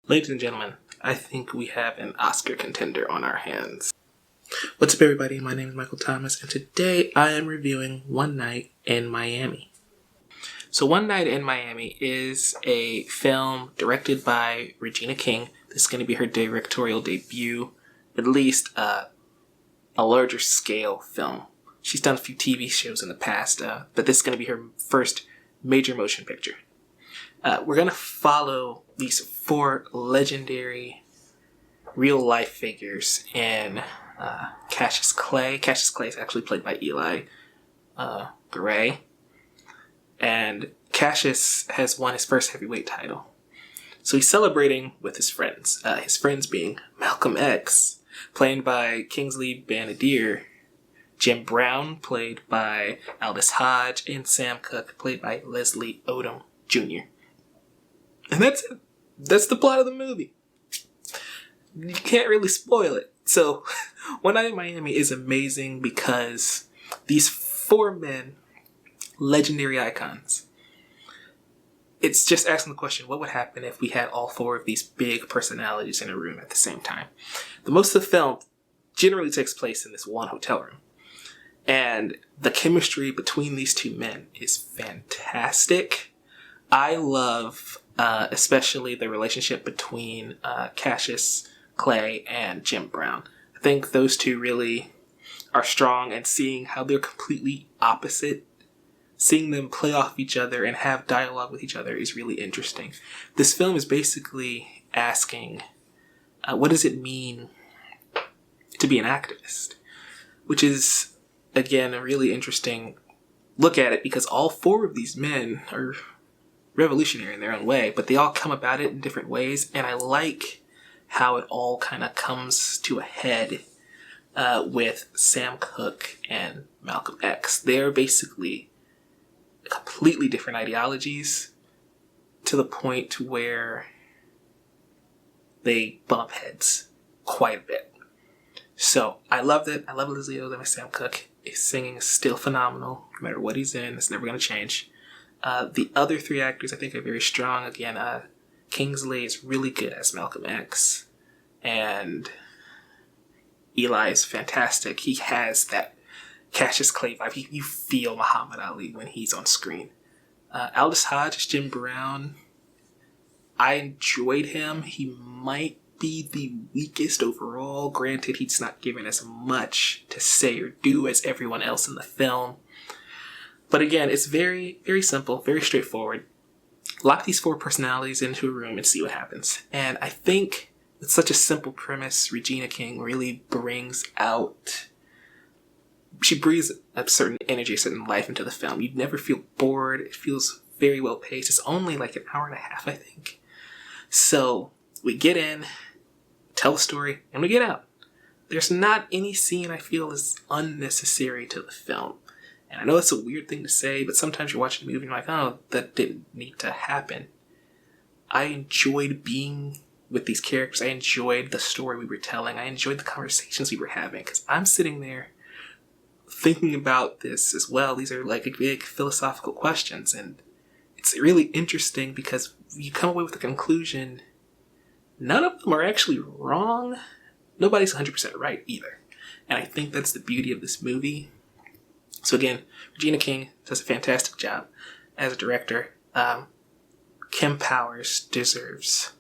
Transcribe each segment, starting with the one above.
Ladies and gentlemen, I think we have an Oscar contender on our hands. What's up, everybody? My name is Michael Thomas, and today I am reviewing One Night in Miami. So One Night in Miami is a film directed by Regina King. This is going to be her directorial debut, at least a larger scale film. She's done a few TV shows in the past, but this is going to be her first major motion picture. We're going to follow these four legendary real-life figures in Cassius Clay. Cassius Clay is actually played by Eli Gray. And Cassius has won his first heavyweight title. So he's celebrating with his friends. His friends being Malcolm X, played by Kingsley Ben-Adir, Jim Brown, played by Aldous Hodge, and Sam Cooke, played by Leslie Odom Jr. And that's it. That's the plot of the movie. You can't really spoil it. So, One Night in Miami is amazing because these four men, legendary icons, it's just asking the question, what would happen if we had all four of these big personalities in a room at the same time? The most of the film generally takes place in this one hotel room. And the chemistry between these two men is fantastic. I love especially the relationship between Cassius Clay and Jim Brown. I think those two really are strong, and seeing how they're completely opposite, seeing them play off each other and have dialogue with each other is really interesting. This film is basically asking, what does it mean to be an activist? Which is, again, a really interesting look at it, because all four of these men are revolutionary in their own way, but they all come about it in different ways, and I like how it all kind of comes to a head with Sam Cooke and Malcolm X. They're basically completely different ideologies to the point where they bump heads quite a bit. So I loved it. I love Leslie Odom and Sam Cooke. His singing is still phenomenal, no matter what he's in. It's never going to change. The other three actors I think are very strong. Again, Kingsley is really good as Malcolm X, and Eli is fantastic. He has that Cassius Clay vibe. You feel Muhammad Ali when he's on screen. Aldous Hodge is Jim Brown. I enjoyed him. He might be the weakest overall. Granted, he's not given as much to say or do as everyone else in the film. But again, it's very, very simple, very straightforward. Lock these four personalities into a room and see what happens. And I think with such a simple premise, Regina King really brings out... She breathes a certain energy, a certain life into the film. You never feel bored. It feels very well paced. It's only like an hour and a half, I think. So we get in, tell the story, and we get out. There's not any scene I feel is unnecessary to the film. And I know that's a weird thing to say, but sometimes you're watching a movie and you're like, oh, that didn't need to happen. I enjoyed being with these characters. I enjoyed the story we were telling. I enjoyed the conversations we were having, because I'm sitting there thinking about this as well. These are like big philosophical questions, and it's really interesting because you come away with the conclusion, none of them are actually wrong. Nobody's 100% right either. And I think that's the beauty of this movie. So again, Regina King does a fantastic job as a director. Kim Powers deserves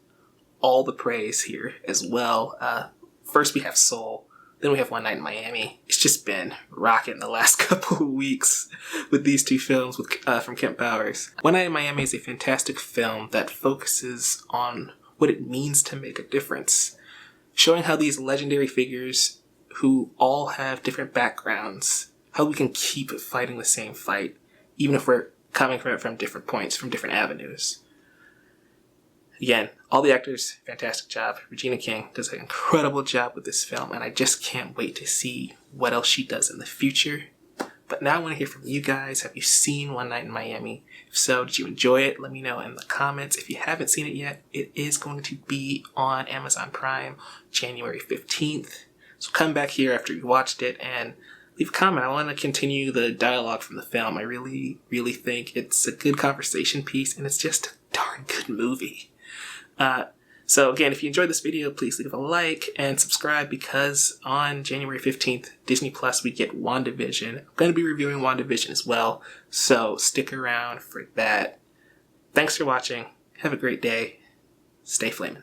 all the praise here as well. First we have Soul, then we have One Night in Miami. It's just been rocking the last couple of weeks with these two films from Kim Powers. One Night in Miami is a fantastic film that focuses on what it means to make a difference, showing how these legendary figures who all have different backgrounds, how we can keep fighting the same fight, even if we're coming from it from different points, from different avenues. Again, all the actors, fantastic job. Regina King does an incredible job with this film, and I just can't wait to see what else she does in the future. But now I want to hear from you guys. Have you seen One Night in Miami? If so, did you enjoy it? Let me know in the comments. If you haven't seen it yet, it is going to be on Amazon Prime January 15th. So come back here after you watched it and leave a comment. I want to continue the dialogue from the film. I really, really think it's a good conversation piece, and it's just a darn good movie. So again, if you enjoyed this video, please leave a like and subscribe, because on January 15th, Disney Plus, we get WandaVision. I'm going to be reviewing WandaVision as well, so stick around for that. Thanks for watching. Have a great day. Stay flamin'.